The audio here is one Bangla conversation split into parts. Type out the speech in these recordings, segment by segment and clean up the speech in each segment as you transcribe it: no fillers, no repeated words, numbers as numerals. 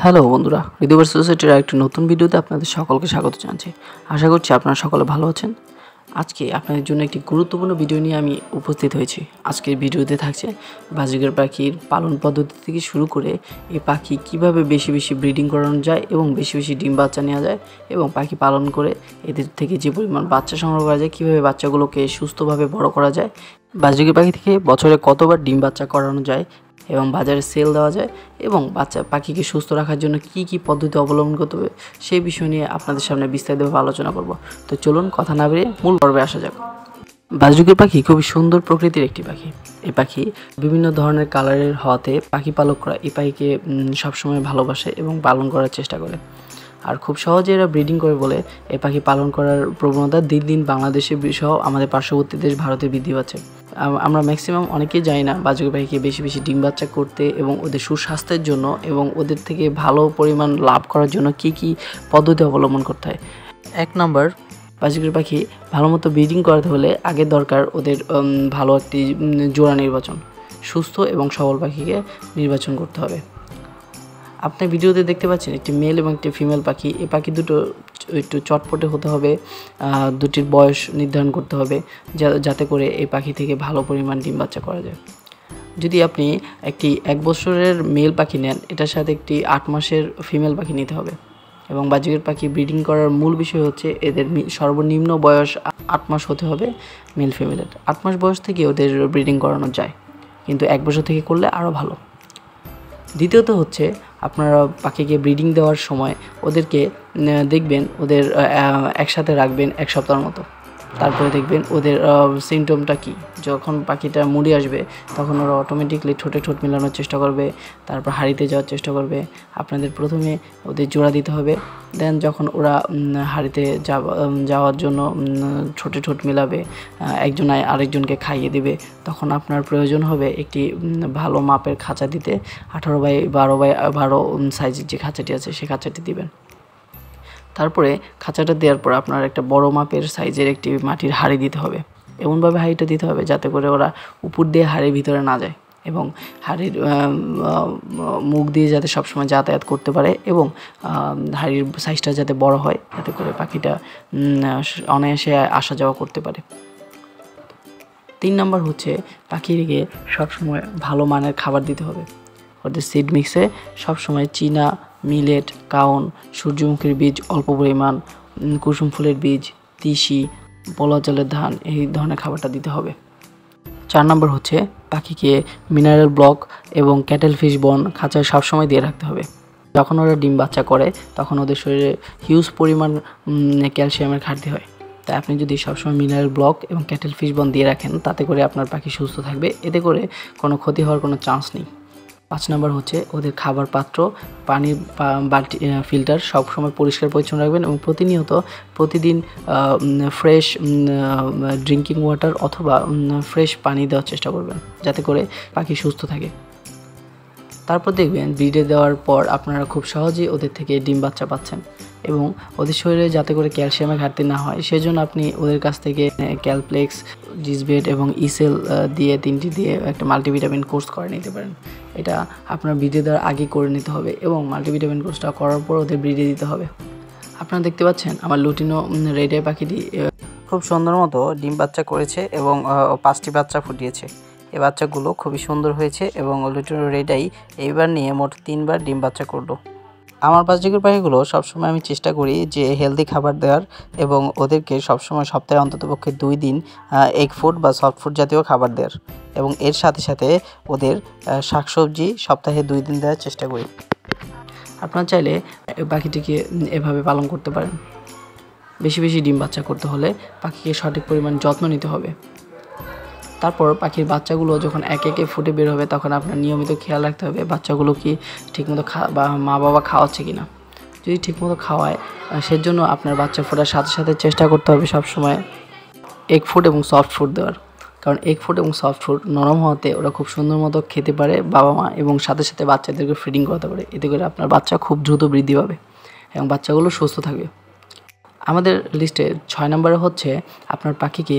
হ্যালো বন্ধুরা, রিদিভার সোসাইটির একটি নতুন ভিডিওতে আপনাদের সকলকে স্বাগত জানাচ্ছি। আশা করছি আপনারা সকলে ভালো আছেন। আজকে আপনাদের জন্য একটি গুরুত্বপূর্ণ ভিডিও নিয়ে আমি উপস্থিত হয়েছি। আজকের ভিডিওতে থাকছে বাজিগার পাখির পালন পদ্ধতি থেকে শুরু করে এই পাখি কিভাবে বেশি বেশি ব্রিডিং করানো যায় এবং বেশি বেশি ডিম বাচ্চা নেওয়া যায় এবং পাখি পালন করে এদের থেকে যে পরিমাণ বাচ্চা সংগ্রহ করা যায়, কীভাবে বাচ্চাগুলোকে সুস্থভাবে বড় করা যায়, বাজিগার পাখি থেকে বছরে কতবার ডিম বাচ্চা করানো যায় এবং বাজারে সেল দেওয়া যায় এবং বাচ্চা পাখিকে সুস্থ রাখার জন্য কি কি পদ্ধতি অবলম্বন করতে হবে সেই বিষয় নিয়ে আপনাদের সামনে বিস্তারিতভাবে আলোচনা করব। তো চলুন কথা না বেরিয়ে মূল পর্বে আসা যাক। বাজুকের পাখি খুবই সুন্দর প্রকৃতির একটি পাখি। এই পাখি বিভিন্ন ধরনের কালারের হওয়াতে পাখি পালকরা এই পাখিকে সবসময় ভালোবাসে এবং পালন করার চেষ্টা করে। আর খুব সহজে এরা ব্রিডিং করে বলে এই পাখি পালন করার প্রবণতা দিন দিন বাংলাদেশে সহ আমাদের পার্শ্ববর্তী দেশ ভারতে বৃদ্ধি পাচ্ছে। আমরা ম্যাক্সিমাম অনেকেই জানি না বাজুকের পাখিকে বেশি বেশি ডিম বাচ্চা করতে এবং ওদের সুস্বাস্থ্যের জন্য এবং ওদের থেকে ভালো পরিমাণ লাভ করার জন্য কি কি পদ্ধতি অবলম্বন করতে হয়। 1 নম্বর, বাজুকের পাখি ভালো মতো ব্রিডিং করাতে হলে আগে দরকার ওদের ভালো একটি জোড়া নির্বাচন। সুস্থ এবং সবল পাখিকে নির্বাচন করতে হবে। আপনি ভিডিওতে দেখতে পাচ্ছেন একটি মেল এবং একটি ফিমেল পাখি। এই পাখি দুটো একটু চটপটে হতে হবে, দুটির বয়স নির্ধারণ করতে হবে যাতে করে এই পাখি থেকে ভালো পরিমাণ ডিম বাচ্চা করা যায়। যদি আপনি একটি 1 বছরের মেল পাখি নেন, এটার সাথে একটি 8 মাসের ফিমেল পাখি নিতে হবে। এবং বাজিগার পাখি ব্রিডিং করার মূল বিষয় হচ্ছে এদের সর্বনিম্ন বয়স 8 মাস হতে হবে মেল ফিমেলের। 8 মাস বয়স থেকে ওদের ব্রিডিং করানো যায়, কিন্তু 1 বছর থেকে করলে আরও ভালো। দ্বিতীয়ত হচ্ছে আপনারা পাখিকে ব্রিডিং দেওয়ার সময় ওদেরকে দেখবেন ওদের একসাথে রাখবেন 1 সপ্তাহের মতো। তারপরে দেখবেন ওদের সিমটমটা কী। যখন পাখিটা মুড়ে আসবে তখন ওরা অটোমেটিকলি ঠোঁটে ঠোঁট মেলানোর চেষ্টা করবে, তারপর হাঁড়িতে যাওয়ার চেষ্টা করবে। আপনাদের প্রথমে ওদের জোড়া দিতে হবে, দেন যখন ওরা হাঁড়িতে যাওয়ার জন্য ঠোঁটে ঠোঁট মেলাবে, একজন আরেকজনকে খাইয়ে দেবে, তখন আপনার প্রয়োজন হবে একটি ভালো মাপের খাঁচা দিতে। 18x12x12 সাইজের যে খাঁচাটি আছে সেই খাঁচাটি দিবেন। তারপরে খাঁচাটা দেওয়ার পর আপনার একটা বড় মাপের সাইজের একটি মাটির হাঁড়ি দিতে হবে। এমনভাবে হাঁড়িটা দিতে হবে যাতে করে ওরা উপর দিয়ে হাঁড়ির ভিতরে না যায় এবং হাঁড়ির মুখ দিয়ে যাতে সবসময় যাতায়াত করতে পারে এবং হাঁড়ির সাইজটা যাতে বড় হয়, যাতে করে পাখিটা অনায়াসে আসা যাওয়া করতে পারে। 3 নম্বর হচ্ছে পাখিকে সবসময় ভালো মানের খাবার দিতে হবে। ওদের সিড মিক্সে সবসময় চীনা, মিলেট, কাউন, সূর্যমুখীর বীজ অল্প পরিমাণ, কুসুম ফুলের বীজ, তিসি, পোলা চালের ধান এই ধরনের খাবারটা দিতে হবে। 4 নম্বর হচ্ছে পাখিকে মিনারেল ব্লক এবং ক্যাটেল ফিশ বন খাঁচায় সবসময় দিয়ে রাখতে হবে। যখন ওরা ডিম বাচ্চা করে তখন ওদের শরীরে হিউজ পরিমাণ ক্যালসিয়ামের ঘাটতি হয়। তাই আপনি যদি সবসময় মিনারেল ব্লক এবং ক্যাটেল ফিশ বন দিয়ে রাখেন, তাতে করে আপনার পাখি সুস্থ থাকবে, এতে করে কোনো ক্ষতি হওয়ার কোনো চান্স নেই। 5 নম্বর হচ্ছে ওদের খাবার পাত্র, পানির বালতি, ফিল্টার সবসময় পরিষ্কার পরিচ্ছন্ন রাখবেন এবং প্রতিদিন ফ্রেশ ড্রিঙ্কিং ওয়াটার অথবা ফ্রেশ পানি দেওয়ার চেষ্টা করবেন যাতে করে পাখি সুস্থ থাকে। তারপর দেখবেন ব্রিডে দেওয়ার পর আপনারা খুব সহজেই ওদের থেকে ডিম বাচ্চা পাচ্ছেন এবং ওদের শরীরে যাতে করে ক্যালসিয়ামের ঘাটতি না হয় সেজন্য আপনি ওদের কাছ থেকে ক্যালপ্লেক্স, জিসবেট এবং ইসেল দিয়ে 3টি দিয়ে একটা মাল্টিভিটামিন কোর্স করে নিতে পারেন। এটা আপনার ব্রিডে দেওয়ার আগে করে নিতে হবে এবং মাল্টিভিটামিন কোর্সটা করার পর ওদের ব্রিডে দিতে হবে। আপনারা দেখতে পাচ্ছেন আমার লুটিনো রেড আই পাখিটি খুব সুন্দর মতো ডিম বাচ্চা করেছে এবং 5টি বাচ্চা ফুটিয়েছে। এই বাচ্চাগুলো খুবই সুন্দর হয়েছে এবং লুটিনো রেড আই এইবার নিয়ে মোট 3বার ডিম বাচ্চা করলো। আমার বাজুকের পাখিগুলো সবসময় আমি চেষ্টা করি যে হেলদি খাবার দেওয়ার এবং ওদেরকে সবসময় সপ্তাহে অন্ততপক্ষে 2 দিন এগ ফুড বা সফট ফুড জাতীয় খাবার দেওয়ার এবং এর সাথে সাথে ওদের শাকসবজি সপ্তাহে 2 দিন দেওয়ার চেষ্টা করি। আপনারা চাইলে পাখিটিকে এভাবে পালন করতে পারেন। বেশি বেশি ডিম বাচ্চা করতে হলে পাখিকে সঠিক পরিমাণ যত্ন নিতে হবে। তারপর পাখির বাচ্চাগুলো যখন একে একে ফুটে বের হবে তখন আপনার নিয়মিত খেয়াল রাখতে হবে বাচ্চাগুলো কি ঠিকমতো বা মা বাবা খাওয়াচ্ছে কি না। যদি ঠিকমতো খাওয়ায় সেজন্য আপনার বাচ্চা ফোটার সাথে সাথে চেষ্টা করতে হবে সবসময় এগ ফুড এবং সফট ফুড দেওয়ার, কারণ এগ ফুড এবং সফট ফুড নরম হওয়াতে ওরা খুব সুন্দর মতো খেতে পারে বাবা মা এবং সাথে সাথে বাচ্চাদেরকে ফিডিং করাতে পারে। এতে করে আপনার বাচ্চা খুব দ্রুত বৃদ্ধি পাবে এবং বাচ্চাগুলো সুস্থ থাকবে। আমাদের লিস্টে 6 নম্বরে হচ্ছে আপনার পাখিকে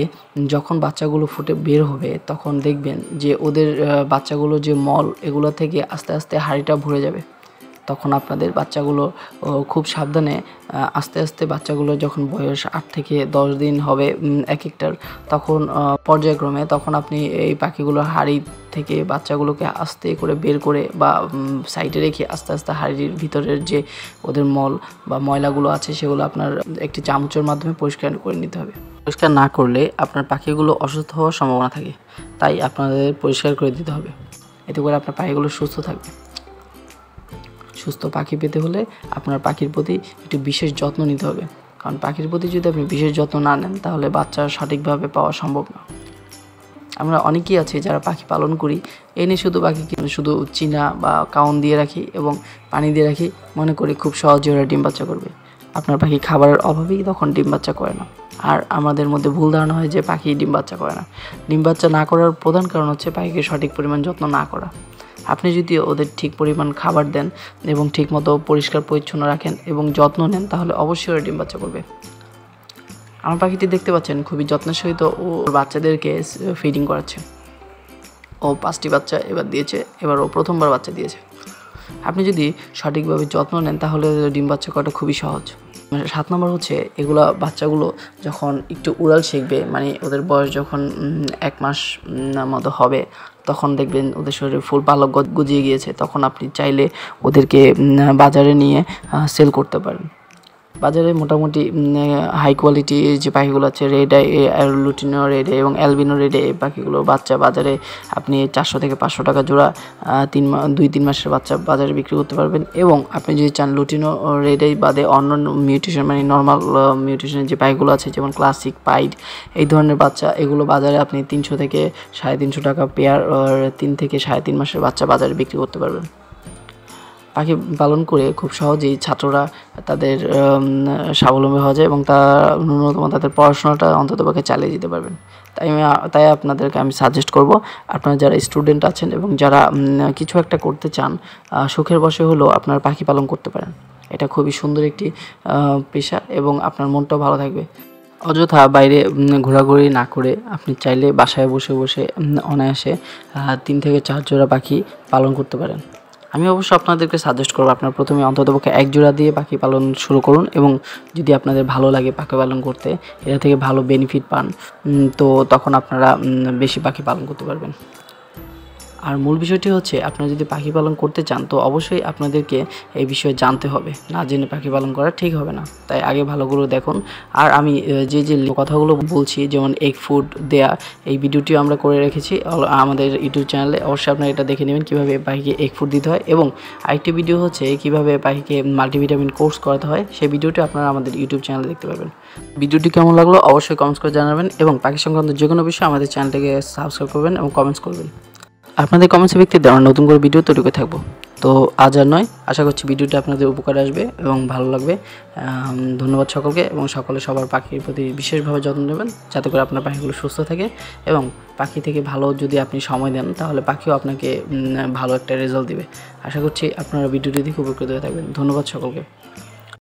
যখন বাচ্চাগুলো ফুটে বের হবে তখন দেখবেন যে ওদের বাচ্চাগুলো যে মল এগুলো থেকে আস্তে আস্তে হাঁড়িটা ভরে যাবে তখন আপনাদের বাচ্চাগুলো খুব সাবধানে আস্তে আস্তে বাচ্চাগুলো যখন বয়স 8 থেকে 10 দিন হবে এক একটার, তখন পর্যায়ক্রমে তখন আপনি এই পাখিগুলোর হাড়ি থেকে বাচ্চাগুলোকে আস্তে করে বের করে বা সাইডে রেখে আস্তে আস্তে হাড়ির ভিতরের যে ওদের মল বা ময়লাগুলো আছে সেগুলো আপনার একটি চামচের মাধ্যমে পরিষ্কার করে নিতে হবে। পরিষ্কার না করলে আপনার পাখিগুলো অসুস্থ হওয়ার সম্ভাবনা থাকে, তাই আপনাদের পরিষ্কার করে দিতে হবে। এতে করে আপনার পাখিগুলো সুস্থ থাকবে। সুস্থ পাখি পেতে হলে আপনার পাখির প্রতি একটু বিশেষ যত্ন নিতে হবে, কারণ পাখির প্রতি যদি আপনি বিশেষ যত্ন না নেন তাহলে বাচ্চা সঠিকভাবে পাওয়া সম্ভব না। আমরা অনেকেই আছে যারা পাখি পালন করি, এনে শুধু পাখিকে শুধু চিনা বা কাউন দিয়ে রাখি এবং পানি দিয়ে রাখি, মনে করি খুব সহজে ওরা ডিম বাচ্চা করবে। আপনার পাখি খাবারের অভাবেই তখন ডিম বাচ্চা করে না। আর আমাদের মধ্যে ভুল ধারণা হয় যে পাখি ডিম বাচ্চা করে না। ডিম বাচ্চা না করার প্রধান কারণ হচ্ছে পাখিকে সঠিক পরিমাণ যত্ন না করা। আপনি যদি ওদের ঠিক পরিমাণ খাবার দেন এবং ঠিকমতো পরিষ্কার পরিচ্ছন্ন রাখেন এবং যত্ন নেন, তাহলে অবশ্যই ওরা ডিম বাচ্চা করবে। আমার পাখিটি দেখতে পাচ্ছেন খুবই যত্নের সহিত ও বাচ্চাদেরকে ফিডিং করাচ্ছে। ও 5টি বাচ্চা এবার দিয়েছে, এবার ও প্রথমবার বাচ্চা দিয়েছে। আপনি যদি সঠিকভাবে যত্ন নেন তাহলে ডিম বাচ্চা করাটা খুবই সহজ। 7 নম্বর হচ্ছে এগুলা বাচ্চাগুলো যখন একটু উড়াল শিখবে, মানে ওদের বয়স যখন 1 মাস মতো হবে, তখন দেখবেন ওদের শরীরে ফুল পালক গজিয়ে গিয়েছে, তখন আপনি চাইলে ওদেরকে বাজারে নিয়ে সেল করতে পারেন। বাজারে মোটামুটি হাই কোয়ালিটি যে পাখিগুলো আছে, red eye, lutino red eye এবং অ্যালবিনো রেড আই পাখিগুলো বাচ্চা বাজারে আপনি 400 থেকে 500 টাকা জোড়া 2-3 মাসের বাচ্চা বাজারে বিক্রি করতে পারবেন। এবং আপনি যদি চান লুটিনো রেড আই বাদে অন্যান্য মিউটেশন, মানে নর্মাল মিউটেশনের যে পাখিগুলো আছে যেমন ক্লাসিক, পাইড, এই ধরনের বাচ্চা, এগুলো বাজারে আপনি 300 থেকে 350 টাকা পেয়ার 3 থেকে 3.5 মাসের বাচ্চা বাজারে বিক্রি করতে পারবেন। পাখি পালন করে খুব সহজেই ছাত্ররা তাদের স্বাবলম্বী হওয়া যায় এবং ন্যূনতম তাদের পড়াশোনাটা অন্ততপক্ষে চালিয়ে যেতে পারবেন। তাই আপনাদেরকে আমি সাজেস্ট করব, আপনারা যারা স্টুডেন্ট আছেন এবং যারা কিছু একটা করতে চান, শখের বশে হলেও আপনার পাখি পালন করতে পারেন। এটা খুবই সুন্দর একটি পেশা এবং আপনার মনটাও ভালো থাকবে। অযথা বাইরে ঘোরাঘুরি না করে আপনি চাইলে বাসায় বসে বসে অনায়াসে 3 থেকে 4 জোড়া পাখি পালন করতে পারেন। আমি অবশ্য আপনাদেরকে সাজেস্ট করব আপনারা প্রথমে অন্ততপক্ষে 1 জোড়া দিয়ে পাখি পালন শুরু করুন, এবং যদি আপনাদের ভালো লাগে পাখি পালন করতে, এটা থেকে ভালো বেনিফিট পান, তো তখন আপনারা বেশি পাখি পালন করতে পারবেন। আর মূল বিষয়টি হচ্ছে, আপনারা যদি পাখি পালন করতে চান তো অবশ্যই আপনাদেরকে এই বিষয়ে জানতে হবে। না জেনে পাখি পালন করা ঠিক হবে না, তাই আগে ভালোগুলো দেখুন। আর আমি যে কথাগুলো বলছি, যেমন এগ ফুড দেয়া, এই ভিডিওটিও আমরা করে রেখেছি আমাদের ইউটিউব চ্যানেলে, অবশ্যই আপনারা এটা দেখে নেবেন কীভাবে পাখিকে এগ ফুড দিতে হয়। এবং আরেকটি ভিডিও হচ্ছে কীভাবে পাখিকে মাল্টিভিটামিন কোর্স করাতে হয়, সেই ভিডিওটি আপনারা আমাদের ইউটিউব চ্যানেলে দেখতে পাবেন। ভিডিওটি কেমন লাগলো অবশ্যই কমেন্টস করে জানাবেন, এবং পাখি সংক্রান্ত যে কোনো বিষয়ে আমাদের চ্যানেলটিকে সাবস্ক্রাইব করবেন এবং কমেন্টস করবেন। আপনাদের কমেন্টসের ভিত্তিতে আমরা নতুন করে ভিডিও তৈরি করে থাকবো। তো আজ আর নয়, আশা করছি ভিডিওটি আপনাদের উপকারে আসবে এবং ভালো লাগবে। ধন্যবাদ সকলকে, এবং সকলে সবার পাখির প্রতি বিশেষভাবে যত্ন নেবেন যাতে করে আপনার পাখিগুলো সুস্থ থাকে, এবং পাখি থেকে ভালো যদি আপনি সময় দেন তাহলে পাখিও আপনাকে ভালো একটা রেজাল্ট দিবে। আশা করছি আপনারা ভিডিওটি দেখে উপকৃত হয়ে থাকবেন। ধন্যবাদ সকলকে।